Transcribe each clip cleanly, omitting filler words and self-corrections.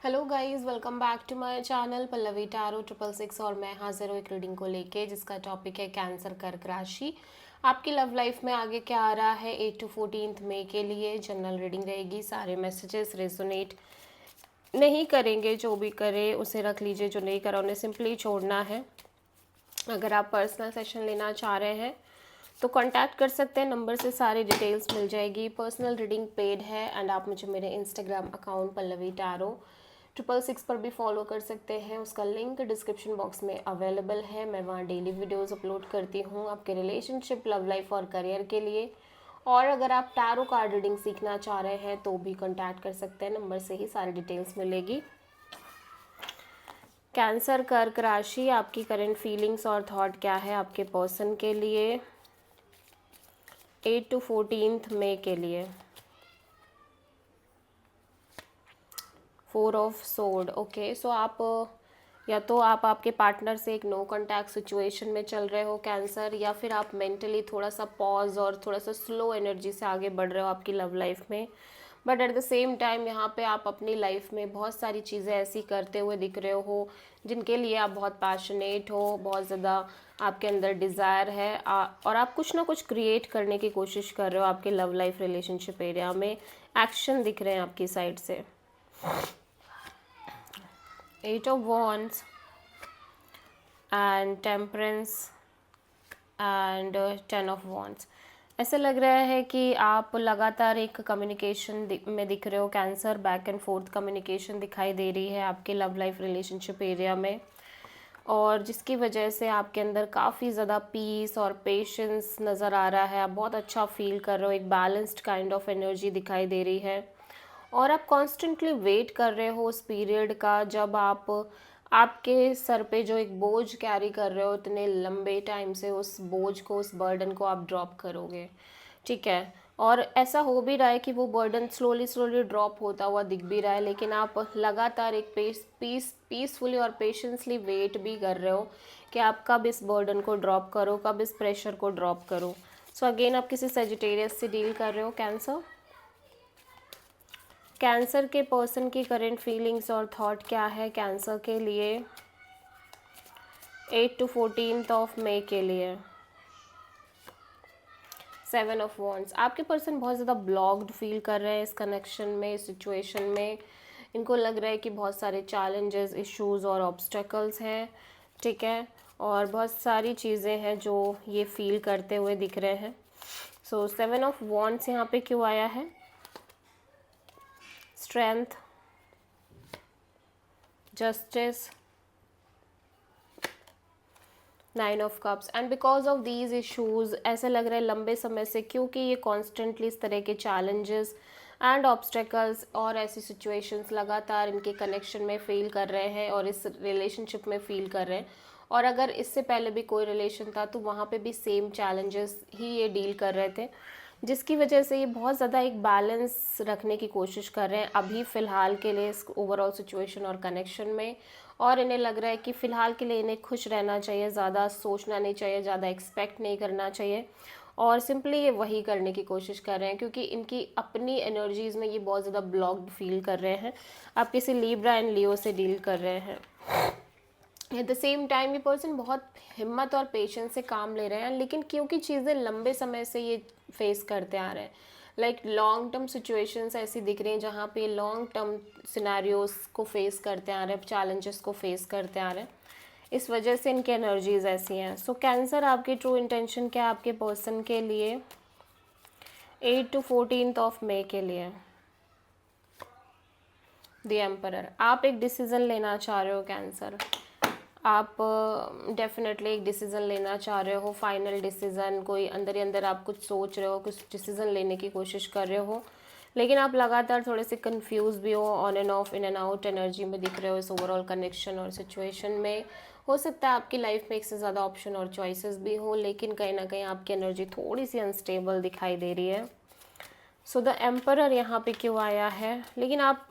Hello guys, welcome back to my channel Pallavi tarot 666 और मैं हाजिर हूँ एक रीडिंग को लेके जिसका टॉपिक है कैंसर कर्क राशि। आपकी लव लाइफ में आगे क्या आ रहा है 8 to 14 मई के लिए जनरल रीडिंग रहेगी। सारे मैसेजेस रेजोनेट नहीं करेंगे, जो भी करे उसे रख लीजिए, जो नहीं करा उन्हें सिंपली छोड़ना है। अगर आप पर्सनल सेशन लेना चाह रहे हैं तो कांटेक्ट कर सकते हैं, नंबर से सारी डिटेल्स मिल जाएगी। पर्सनल रीडिंग पेड है एंड आप मुझे मेरे इंस्टाग्राम अकाउंट पल्लवी टैरो 666 पर भी फॉलो कर सकते हैं। उसका लिंक डिस्क्रिप्शन बॉक्स में अवेलेबल है। मैं वहाँ डेली वीडियोस अपलोड करती हूँ आपके रिलेशनशिप, लव लाइफ और करियर के लिए। और अगर आप टैरो कार्ड रीडिंग सीखना चाह रहे हैं तो भी कांटेक्ट कर सकते हैं, नंबर से ही सारी डिटेल्स मिलेगी। कैंसर कर्क राशि, आपकी करंट फीलिंग्स और थॉट क्या है आपके पर्सन के लिए 8 to 14 मई के लिए। 4 ऑफ सोर्ड। ओके, सो आप या तो आप आपके पार्टनर से एक नो कॉन्टैक्ट सिचुएशन में चल रहे हो कैंसर, या फिर आप मेंटली थोड़ा सा पॉज और थोड़ा सा स्लो एनर्जी से आगे बढ़ रहे हो आपकी लव लाइफ में। But at the same time यहाँ पे आप अपनी लाइफ में बहुत सारी चीज़ें ऐसी करते हुए दिख रहे हो जिनके लिए आप बहुत पैशनेट हो, बहुत ज़्यादा आपके अंदर डिज़ायर है और आप कुछ ना कुछ क्रिएट करने की कोशिश कर रहे हो आपके लव लाइफ रिलेशनशिप एरिया में। एक्शन दिख रहे हैं आपकी साइड से। 8 of wands and temperance and 10 of wands। ऐसा लग रहा है कि आप लगातार एक कम्युनिकेशन में दिख रहे हो cancer. Back and fourth communication दिखाई दे रही है आपके लव लाइफ रिलेशनशिप एरिया में, और जिसकी वजह से आपके अंदर काफ़ी ज़्यादा पीस और पेशेंस नज़र आ रहा है। आप बहुत अच्छा फील कर रहे हो, एक बैलेंस्ड काइंड ऑफ एनर्जी दिखाई दे रही है। और आप कॉन्स्टेंटली वेट कर रहे हो उस पीरियड का जब आपके सर पे जो एक बोझ कैरी कर रहे हो इतने लंबे टाइम से, उस बोझ को, उस बर्डन को आप ड्रॉप करोगे। ठीक है, और ऐसा हो भी रहा है कि वो बर्डन स्लोली स्लोली ड्रॉप होता हुआ दिख भी रहा है, लेकिन आप लगातार एक पीसफुली और पेशेंसली वेट भी कर रहे हो कि आप कब इस बर्डन को ड्रॉप करो, कब इस प्रेशर को ड्रॉप करो। सो अगेन आप किसी सेजिटेरियस से डील कर रहे हो कैंसर। कैंसर के पर्सन की करंट फीलिंग्स और थॉट क्या है कैंसर के लिए 8 to 14 ऑफ मई के लिए। 7 ऑफ वॉन्ड्स। आपके पर्सन बहुत ज़्यादा ब्लॉक्ड फील कर रहे हैं इस कनेक्शन में, इस सिचुएशन में। इनको लग रहा है कि बहुत सारे चैलेंजेस, इश्यूज और ऑब्स्टेकल्स हैं। ठीक है, और बहुत सारी चीज़ें हैं जो ये फील करते हुए दिख रहे हैं। सो 7 ऑफ वॉन्ड्स यहाँ पे क्यों आया है? Strength, justice, 9 of cups. And because of these issues ऐसा लग रहा है लंबे समय से, क्योंकि ये कॉन्स्टेंटली इस तरह के चैलेंजेस एंड ऑब्स्टेकल्स और ऐसी सिचुएशंस लगातार इनके कनेक्शन में फील कर रहे हैं और इस रिलेशनशिप में फील कर रहे हैं। और अगर इससे पहले भी कोई रिलेशन था तो वहाँ पे भी सेम चैलेंजेस ही ये डील कर रहे थे, जिसकी वजह से ये बहुत ज़्यादा एक बैलेंस रखने की कोशिश कर रहे हैं अभी फ़िलहाल के लिए इस ओवरऑल सिचुएशन और कनेक्शन में। और इन्हें लग रहा है कि फ़िलहाल के लिए इन्हें खुश रहना चाहिए, ज़्यादा सोचना नहीं चाहिए, ज़्यादा एक्सपेक्ट नहीं करना चाहिए, और सिंपली ये वही करने की कोशिश कर रहे हैं क्योंकि इनकी अपनी एनर्जीज़ में ये बहुत ज़्यादा ब्लॉक्ड फील कर रहे हैं। आप किसी लीब्रा एंड लियो से डील कर रहे हैं। एट द सेम टाइम ये पर्सन बहुत हिम्मत और पेशेंस से काम ले रहे हैं, लेकिन क्योंकि चीज़ें लंबे समय से ये फेस करते आ रहे हैं, लाइक लॉन्ग टर्म सिचुएशंस ऐसी दिख रही हैं जहाँ पे लॉन्ग टर्म सिनेरियोज को फेस करते आ रहे हैं, चैलेंजेस को फेस करते आ रहे हैं, इस वजह से इनकी एनर्जीज ऐसी हैं। सो कैंसर, आपकी ट्रू इंटेंशन क्या है आपके पर्सन के लिए 8 to 14 ऑफ मई के लिए? The emperor. आप एक डिसीज़न लेना चाह रहे हो कैंसर। आप डेफिनेटली एक डिसीज़न लेना चाह रहे हो, फाइनल डिसीज़न। कोई अंदर ही अंदर आप कुछ सोच रहे हो, कुछ डिसीज़न लेने की कोशिश कर रहे हो, लेकिन आप लगातार थोड़े से कंफ्यूज भी हो, on end of, in and out energy में दिख रहे हो इस ओवरऑल कनेक्शन और सिचुएशन में। हो सकता है आपकी लाइफ में एक से ज़्यादा ऑप्शन और चॉइसेस भी हो, लेकिन कहीं ना कहीं आपकी एनर्जी थोड़ी सी अनस्टेबल दिखाई दे रही है। सो द एम्परर यहाँ पे क्यों आया है? लेकिन आप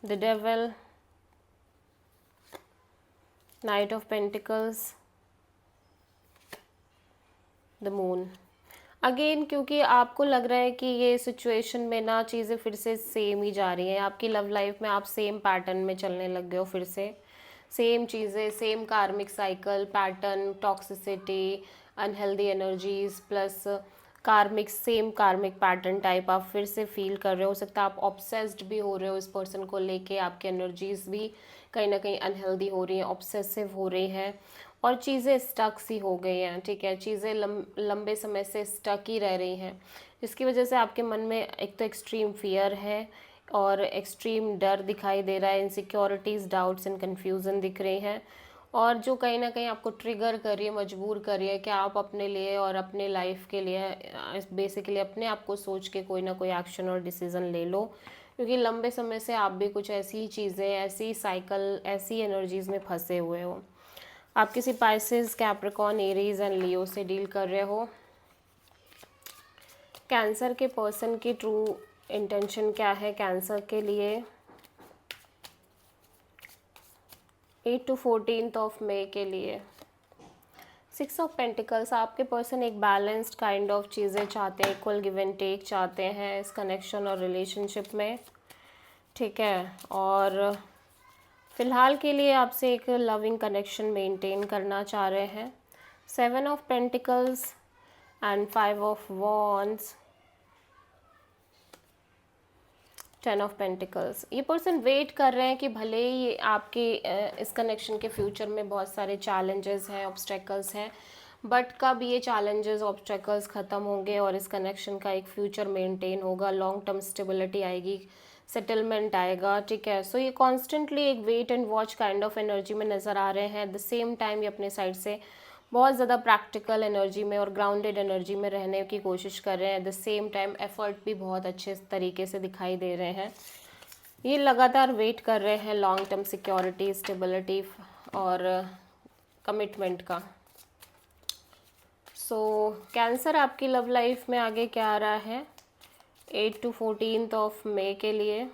the devil, night of pentacles, the moon. Again क्योंकि आपको लग रहा है कि ये सिचुएशन में ना चीज़ें फिर से सेम ही जा रही हैं, आपकी लव लाइफ में आप सेम पैटर्न में चलने लग गए हो, फिर से सेम चीज़ें, सेम कार्मिक cycle pattern, toxicity, unhealthy energies plus कार्मिक, सेम कार्मिक पैटर्न टाइप आप फिर से फील कर रहे हो सकता है आप ऑब्सेस्ड भी हो रहे हो इस पर्सन को लेके, आपकी एनर्जीज भी कहीं ना कहीं अनहेल्दी हो रही हैं, ऑब्सेसिव हो रही हैं और चीज़ें स्टक सी हो गई हैं, ठीक है, चीज़ें लंबे समय से स्टक ही रह रही हैं, जिसकी वजह से आपके मन में एक तो एक्सट्रीम फियर है और एक्सट्रीम डर दिखाई दे रहा है, इनसिक्योरिटीज़, डाउट्स एंड कन्फ्यूज़न दिख रही हैं और जो कहीं ना कहीं आपको ट्रिगर कर रही है, मजबूर कर रही है कि आप अपने लिए और अपने लाइफ के लिए बेसिकली अपने आप को सोच के कोई ना कोई एक्शन और डिसीज़न ले लो, क्योंकि लंबे समय से आप भी कुछ ऐसी ही चीज़ें, ऐसी साइकिल, ऐसी एनर्जीज़ में फंसे हुए हो। आप किसी पाइसेस, कैप्रिकॉर्न, एरीज एंड लियो से डील कर रहे हो। कैंसर के पर्सन की ट्रू इंटेंशन क्या है कैंसर के लिए 8 to 14 ऑफ मई के लिए। 6 ऑफ पेंटिकल्स, आपके पर्सन एक बैलेंस्ड काइंड ऑफ चीज़ें चाहते हैं, इक्वल गिव एंड टेक चाहते हैं इस कनेक्शन और रिलेशनशिप में, ठीक है, और फ़िलहाल के लिए आपसे एक लविंग कनेक्शन मेंटेन करना चाह रहे हैं। 7 of pentacles and 5 of wands, 10 of pentacles. ये पर्सन वेट कर रहे हैं कि भले ही ये आपके इस कनेक्शन के फ्यूचर में बहुत सारे चैलेंजेस हैं, ऑब्स्टेकल्स हैं, बट कब ये चैलेंजेस, ऑब्स्टेकल्स ख़त्म होंगे और इस कनेक्शन का एक फ्यूचर मेंटेन होगा, लॉन्ग टर्म स्टेबिलिटी आएगी, सेटलमेंट आएगा, ठीक है। सो ये कॉन्स्टेंटली एक wait and watch kind of energy में नज़र आ रहे हैं। एट द सेम टाइम ये अपने साइड से बहुत ज़्यादा प्रैक्टिकल एनर्जी में और ग्राउंडेड एनर्जी में रहने की कोशिश कर रहे हैं। At the same time effort भी बहुत अच्छे तरीके से दिखाई दे रहे हैं। ये लगातार वेट कर रहे हैं लॉन्ग टर्म सिक्योरिटी, स्टेबिलिटी और कमिटमेंट का। सो कैंसर आपकी लव लाइफ में आगे क्या आ रहा है 8 to 14 ऑफ मई के लिए।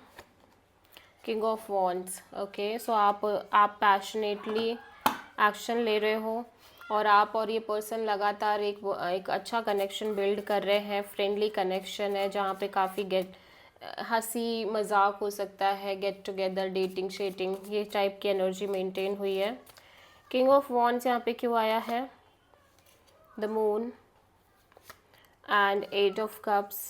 किंग ऑफ वॉन्ड्स, ओके, सो आप पैशनेटली एक्शन ले रहे हो और आप और ये पर्सन लगातार एक अच्छा कनेक्शन बिल्ड कर रहे हैं, फ्रेंडली कनेक्शन है जहाँ पे काफ़ी हंसी मजाक हो सकता है, गेट टुगेदर, डेटिंग शेटिंग, ये टाइप की एनर्जी मेंटेन हुई है। किंग ऑफ वॉन्ड्स यहाँ पे क्यों आया है, the moon and 8 of cups,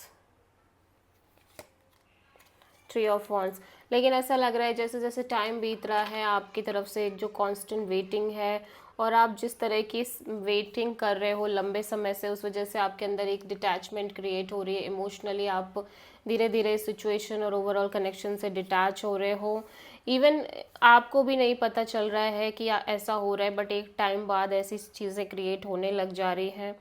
3 of wands. लेकिन ऐसा लग रहा है जैसे जैसे टाइम बीत रहा है आपकी तरफ से एक जो कांस्टेंट वेटिंग है और आप जिस तरह की वेटिंग कर रहे हो लंबे समय से, उस वजह से आपके अंदर एक डिटैचमेंट क्रिएट हो रही है, इमोशनली आप धीरे धीरे सिचुएशन और ओवरऑल कनेक्शन से डिटैच हो रहे हो। इवन आपको भी नहीं पता चल रहा है कि ऐसा हो रहा है, बट एक टाइम बाद ऐसी चीज़ें क्रिएट होने लग जा रही हैं।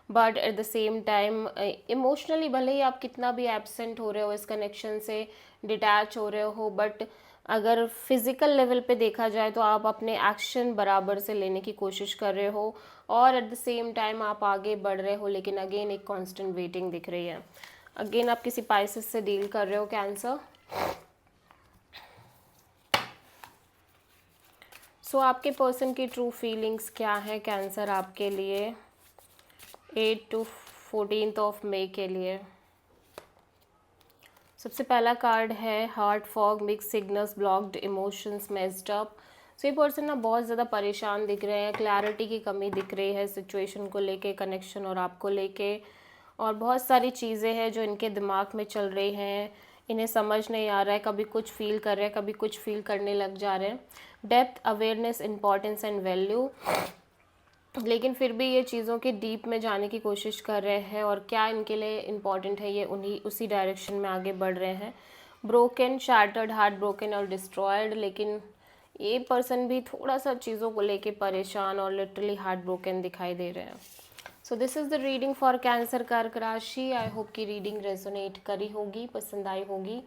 But at the same time emotionally भले ही आप कितना भी एब्सेंट हो रहे हो इस कनेक्शन से, डिटैच हो रहे हो, बट अगर फिज़िकल लेवल पे देखा जाए तो आप अपने एक्शन बराबर से लेने की कोशिश कर रहे हो और एट द सेम टाइम आप आगे बढ़ रहे हो, लेकिन अगेन एक कांस्टेंट वेटिंग दिख रही है। अगेन आप किसी पाइसेस से डील कर रहे हो कैंसर। सो आपके पर्सन की ट्रू फीलिंग्स क्या है कैंसर आपके लिए 8 to 14 ऑफ मई के लिए। सबसे पहला कार्ड है heart fog, mix signals, blocked emotions, messed up. So ये पर्सन ना बहुत ज़्यादा परेशान दिख रहे हैं, क्लैरिटी की कमी दिख रही है सिचुएशन को लेके, कनेक्शन और आपको लेके, और बहुत सारी चीज़ें हैं जो इनके दिमाग में चल रही हैं, इन्हें समझ नहीं आ रहा है, कभी कुछ फील कर रहे हैं, कभी कुछ फील करने लग जा रहे हैं। Depth, awareness, importance and value, लेकिन फिर भी ये चीज़ों के डीप में जाने की कोशिश कर रहे हैं और क्या इनके लिए इम्पॉर्टेंट है ये उसी डायरेक्शन में आगे बढ़ रहे हैं। ब्रोकन, शैटर्ड, हार्ट ब्रोकन और डिस्ट्रॉयड, लेकिन ये पर्सन भी थोड़ा सा चीज़ों को लेके परेशान और लिटरली हार्ट ब्रोकन दिखाई दे रहे हैं। So this is the reading for cancer कर्क राशि। आई होप की रीडिंग रेजोनेट करी होगी, पसंद आई होगी।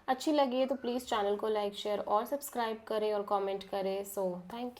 अच्छी लगी है तो प्लीज़ चैनल को लाइक, शेयर और सब्सक्राइब करें और कमेंट करें। So thank you.